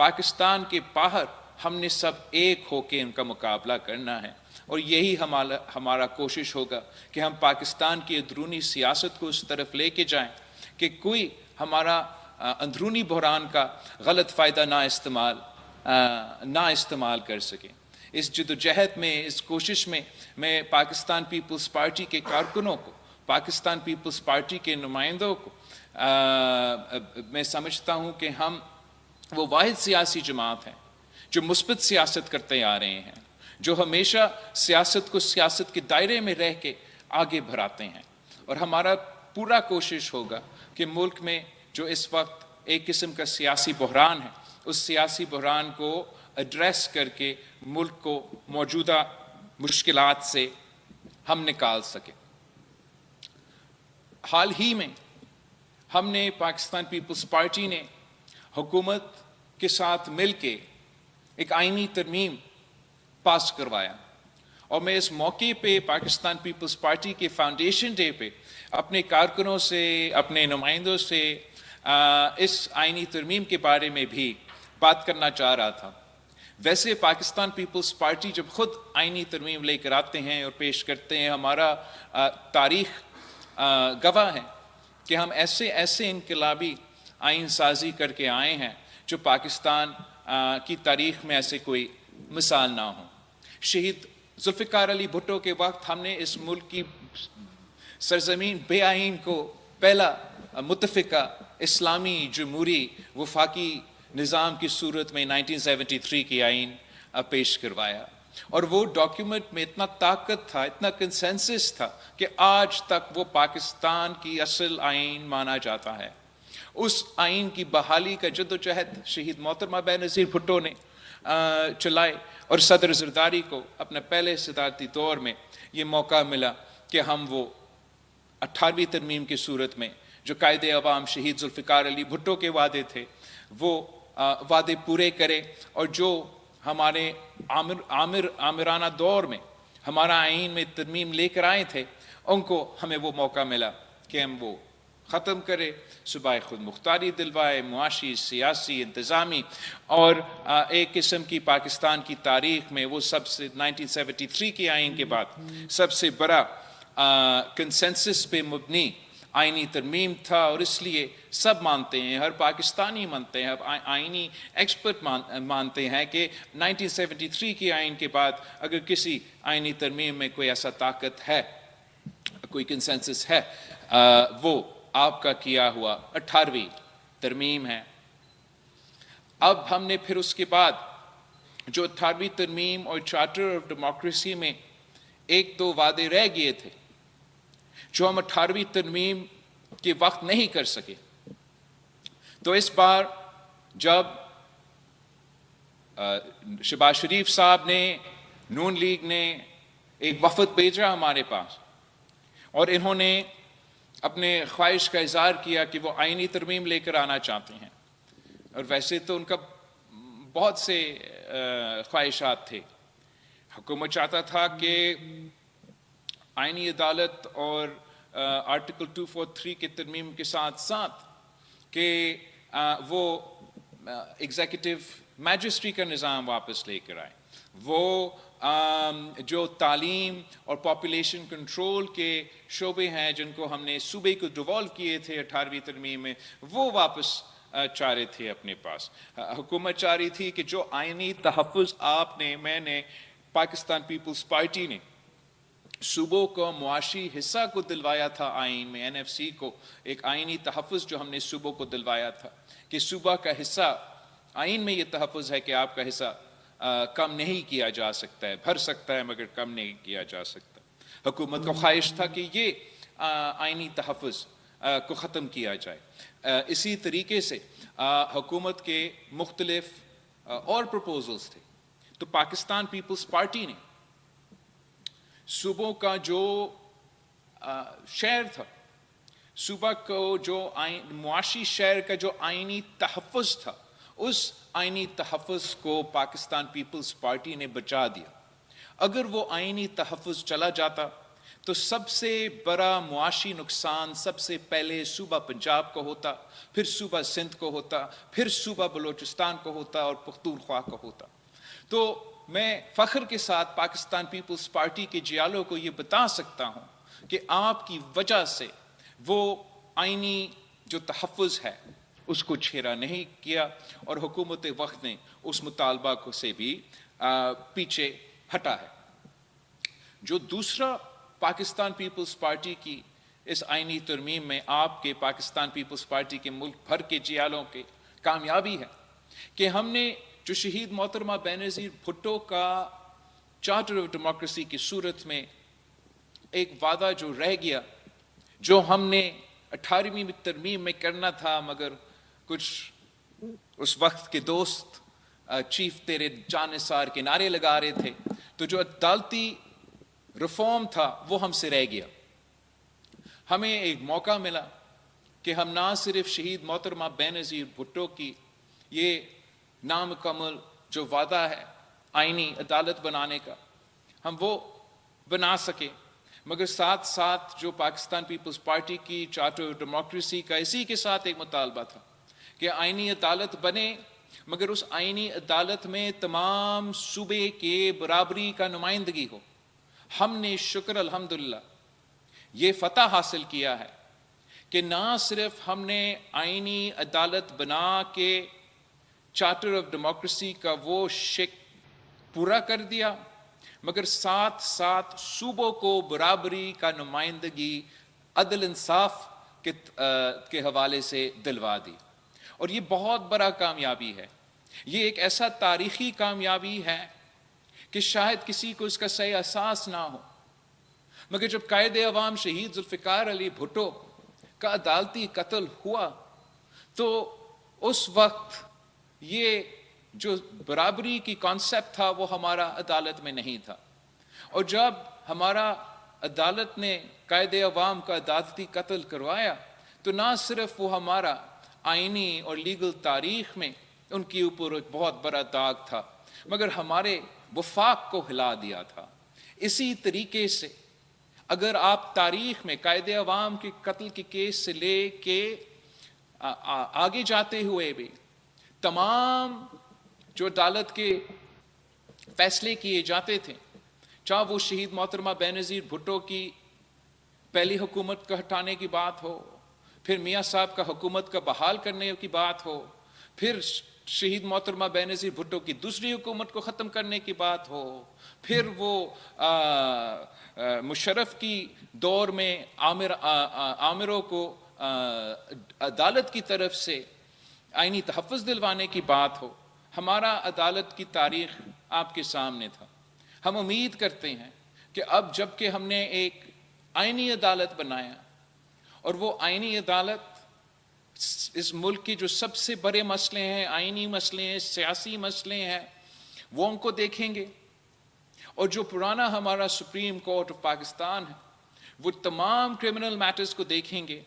پاکستان کے باہر ہم نے سب ایک ہو کے ان کا مقابلہ کرنا ہے، اور یہی ہمارا کوشش ہوگا کہ ہم پاکستان کی اندرونی سیاست کو اس طرف لے کے جائیں کہ کوئی ہمارا اندرونی بحران کا غلط فائدہ نہ استعمال کر سکے۔ اس جدوجہد میں، اس کوشش میں، میں پاکستان پیپلز پارٹی کے کارکنوں کو، پاکستان پیپلز پارٹی کے نمائندوں کو میں سمجھتا ہوں کہ ہم وہ واحد سیاسی جماعت ہیں جو مثبت سیاست کرتے آ رہے ہیں، جو ہمیشہ سیاست کو سیاست کے دائرے میں رہ کے آگے بڑھاتے ہیں، اور ہمارا پورا کوشش ہوگا کہ ملک میں جو اس وقت ایک قسم کا سیاسی بحران ہے، اس سیاسی بحران کو ایڈریس کر کے ملک کو موجودہ مشکلات سے ہم نکال سکیں۔ حال ہی میں ہم نے، پاکستان پیپلز پارٹی نے حکومت کے ساتھ مل کے ایک آئینی ترمیم پاس کروایا، اور میں اس موقع پہ پاکستان پیپلز پارٹی کے فاؤنڈیشن ڈے پہ اپنے کارکنوں سے، اپنے نمائندوں سے اس آئینی ترمیم کے بارے میں بھی بات کرنا چاہ رہا تھا۔ ویسے پاکستان پیپلز پارٹی جب خود آئینی ترمیم لے کر آتے ہیں اور پیش کرتے ہیں، ہمارا تاریخ گواہ ہے کہ ہم ایسے انقلابی آئین سازی کر کے آئے ہیں جو پاکستان کی تاریخ میں ایسے کوئی مثال نہ ہو۔ شہید ذوالفقار علی بھٹو کے وقت ہم نے اس ملک کی سرزمین بے آئین کو پہلا متفقہ اسلامی جمہوری وفاقی نظام کی صورت میں 1973 کی آئین پیش کروایا، اور وہ ڈاکیومنٹ میں اتنا طاقت تھا، اتنا کنسنسس تھا کہ آج تک وہ پاکستان کی اصل آئین مانا جاتا ہے۔ اس آئین کی بحالی کا جدوجہد شہید محترمہ بے نظیر بھٹو نے چلائے، اور صدر زرداری کو اپنے پہلے صدارتی دور میں یہ موقع ملا کہ ہم وہ 18ویں ترمیم کی صورت میں جو قائد عوام شہید ذوالفقار علی بھٹو کے وعدے تھے وہ وعدے پورے کرے، اور جو ہمارے آمرانہ دور میں ہمارا آئین میں ترمیم لے کر آئے تھے، ان کو ہمیں وہ موقع ملا کہ ہم وہ ختم کرے، صوبہ خود مختاری دلوائے، معاشی، سیاسی، انتظامی، اور ایک قسم کی پاکستان کی تاریخ میں وہ سب سے 1973 کی آئین کے بعد سب سے بڑا کنسنسس پہ مبنی آئینی ترمیم تھا، اور اس لیے سب مانتے ہیں، ہر پاکستانی مانتے ہیں، آئینی ایکسپرٹ مانتے ہیں کہ 1973 کی آئین کے بعد اگر کسی آئینی ترمیم میں کوئی ایسا طاقت ہے، کوئی کنسنسس ہے، وہ آپ کا کیا ہوا 18ویں ترمیم ہے۔ اب ہم نے پھر اس کے بعد جو 18ویں ترمیم اور چارٹر آف ڈیموکریسی میں ایک دو وعدے رہ گئے تھے جو ہم 18ویں ترمیم کے وقت نہیں کر سکے، تو اس بار جب شہباز شریف صاحب نے، نون لیگ نے ایک وفد بھیجا ہمارے پاس، اور انہوں نے اپنے خواہش کا اظہار کیا کہ وہ آئینی ترمیم لے کر آنا چاہتے ہیں، اور ویسے تو ان کا بہت سے خواہشات تھے۔ حکومت چاہتا تھا کہ آئینی عدالت اور آرٹیکل 243 کے ترمیم کے ساتھ ساتھ کہ وہ ایگزیکٹو میجسٹری کا نظام واپس لے کر آئے، وہ جو تعلیم اور پاپولیشن کنٹرول کے شعبے ہیں جن کو ہم نے صوبے کو ڈیوالو کیے تھے 18ویں ترمیم میں، وہ واپس چاہ رہے تھے اپنے پاس۔ حکومت چاہ رہی تھی کہ جو آئینی تحفظ میں نے، پاکستان پیپلز پارٹی نے صوبوں کو معاشی حصہ کو دلوایا تھا آئین میں، NFC کو ایک آئینی تحفظ جو ہم نے صوبوں کو دلوایا تھا کہ صوبہ کا حصہ، آئین میں یہ تحفظ ہے کہ آپ کا حصہ کم نہیں کیا جا سکتا ہے، بھر سکتا ہے مگر کم نہیں کیا جا سکتا۔ حکومت کا خواہش تھا کہ یہ آئینی تحفظ کو ختم کیا جائے۔ اسی طریقے سے حکومت کے مختلف اور پروپوزلز تھے، تو پاکستان پیپلز پارٹی نے صوبوں کا جو شہر تھا، صوبہ کو جو معاشی شہر کا جو آئینی تحفظ تھا، اس آئینی تحفظ کو پاکستان پیپلز پارٹی نے بچا دیا۔ اگر وہ آئینی تحفظ چلا جاتا تو سب سے بڑا معاشی نقصان سب سے پہلے صوبہ پنجاب کو ہوتا، پھر صوبہ سندھ کو ہوتا، پھر صوبہ بلوچستان کو ہوتا اور پختونخوا کو ہوتا۔ تو میں فخر کے ساتھ پاکستان پیپلز پارٹی کے جیالوں کو یہ بتا سکتا ہوں کہ آپ کی وجہ سے وہ آئینی جو تحفظ ہے اس کو چھیڑا نہیں کیا، اور حکومت وقت نے اس مطالبہ کو سے بھی پیچھے ہٹا ہے۔ جو دوسرا پاکستان پیپلز پارٹی کی اس آئینی ترمیم میں آپ کے پاکستان پیپلز پارٹی کے ملک بھر کے جیالوں کے کامیابی ہے کہ ہم نے جو شہید محترمہ بینظیر بھٹو کا چارٹر آف ڈیموکریسی کی صورت میں ایک وعدہ جو رہ گیا، جو ہم نے 18ویں ترمیم میں کرنا تھا، مگر کچھ اس وقت کے دوست چیف تیرے جان نثار کے نعرے لگا رہے تھے، تو جو عدالتی ریفارم تھا وہ ہم سے رہ گیا۔ ہمیں ایک موقع ملا کہ ہم نہ صرف شہید محترمہ بینظیر بھٹو کی یہ نامکمل جو وعدہ ہے آئینی عدالت بنانے کا ہم وہ بنا سکے، مگر ساتھ ساتھ جو پاکستان پیپلز پارٹی کی چارٹر آف ڈیموکریسی کا اسی کے ساتھ ایک مطالبہ تھا کہ آئینی عدالت بنے، مگر اس آئینی عدالت میں تمام صوبے کے برابری کا نمائندگی ہو۔ ہم نے شکر الحمدللہ یہ فتح حاصل کیا ہے کہ نہ صرف ہم نے آئینی عدالت بنا کے چارٹر آف ڈیموکریسی کا وہ شک پورا کر دیا، مگر ساتھ ساتھ صوبوں کو برابری کا نمائندگی عدل انصاف کے حوالے سے دلوا دی، اور یہ بہت بڑا کامیابی ہے۔ یہ ایک ایسا تاریخی کامیابی ہے کہ شاید کسی کو اس کا صحیح احساس نہ ہو، مگر جب قائد عوام شہید ذوالفقار علی بھٹو کا عدالتی قتل ہوا تو اس وقت یہ جو برابری کی کانسیپٹ تھا وہ ہمارا عدالت میں نہیں تھا، اور جب ہمارا عدالت نے قائد عوام کا عدالتی قتل کروایا تو نہ صرف وہ ہمارا آئینی اور لیگل تاریخ میں ان کے اوپر ایک بہت بڑا داغ تھا، مگر ہمارے وفاق کو ہلا دیا تھا۔ اسی طریقے سے اگر آپ تاریخ میں قائد عوام کے قتل کے کیس سے لے کے آگے جاتے ہوئے بھی تمام جو عدالت کے فیصلے کیے جاتے تھے، چاہے وہ شہید محترمہ بینظیر بھٹو کی پہلی حکومت کو ہٹانے کی بات ہو، پھر میاں صاحب کا حکومت کا بحال کرنے کی بات ہو، پھر شہید محترمہ بینظیر بھٹو کی دوسری حکومت کو ختم کرنے کی بات ہو، پھر وہ مشرف کی دور میں عامروں کو عدالت کی طرف سے آئینی تحفظ دلوانے کی بات ہو، ہمارا عدالت کی تاریخ آپ کے سامنے تھا۔ ہم امید کرتے ہیں کہ اب جب کہ ہم نے ایک آئینی عدالت بنایا، اور وہ آئینی عدالت اس ملک کی جو سب سے بڑے مسئلے ہیں، آئینی مسئلے ہیں، سیاسی مسئلے ہیں، وہ ان کو دیکھیں گے، اور جو پرانا ہمارا سپریم کورٹ آف پاکستان ہے وہ تمام کرمنل میٹرز کو دیکھیں گے۔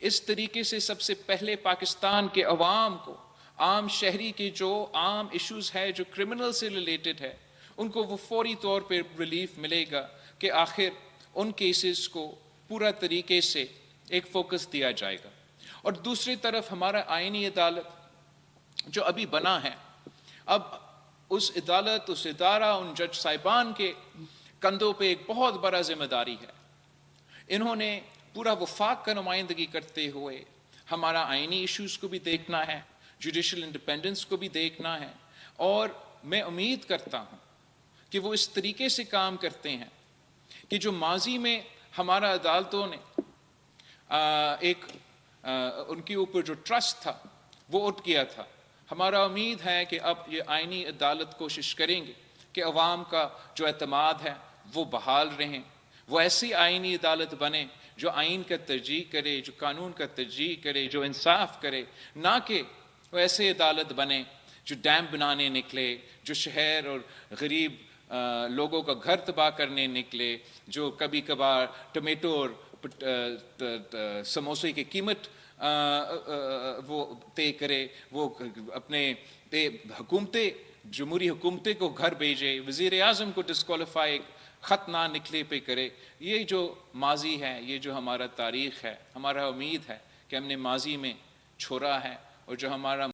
اس طریقے سے سب سے پہلے پاکستان کے عوام کو، عام شہری کے جو عام ایشوز ہے جو کرمنل سے ریلیٹڈ ہے، ان کو وہ فوری طور پہ ریلیف ملے گا کہ آخر ان کیسز کو پورا طریقے سے ایک فوکس دیا جائے گا۔ اور دوسری طرف ہمارا آئینی عدالت جو ابھی بنا ہے، اب اس عدالت، اس ادارہ، ان جج صاحبان کے کندھوں پہ ایک بہت بڑا ذمہ داری ہے۔ انہوں نے پورا وفاق کا نمائندگی کرتے ہوئے ہمارا آئینی ایشوز کو بھی دیکھنا ہے، جوڈیشل انڈیپینڈنس کو بھی دیکھنا ہے، اور میں امید کرتا ہوں کہ وہ اس طریقے سے کام کرتے ہیں کہ جو ماضی میں ہمارا عدالتوں نے ان کے اوپر جو ٹرسٹ تھا وہ اٹھ گیا تھا، ہمارا امید ہے کہ اب یہ آئینی عدالت کوشش کریں گے کہ عوام کا جو اعتماد ہے وہ بحال رہیں، وہ ایسی آئینی عدالت بنے جو آئین کا ترجیح کرے، جو قانون کا ترجیح کرے، جو انصاف کرے، نہ کہ وہ ایسے عدالت بنے جو ڈیم بنانے نکلے، جو شہر اور غریب لوگوں کا گھر تباہ کرنے نکلے، جو کبھی کبھار ٹمیٹو اور سموسے کی قیمت وہ طے کرے، وہ اپنے حکومتیں، جمہوری حکومتیں کو گھر بھیجے، وزیر اعظم کو ڈسکوالیفائی خط نہ نکلے پہ کرے. یہ جو ماضی ہے، یہ جو ہمارا تاریخ ہے، ہمارا امید ہے کہ ہم نے ماضی میں چھوڑا ہے، اور جو ہمارا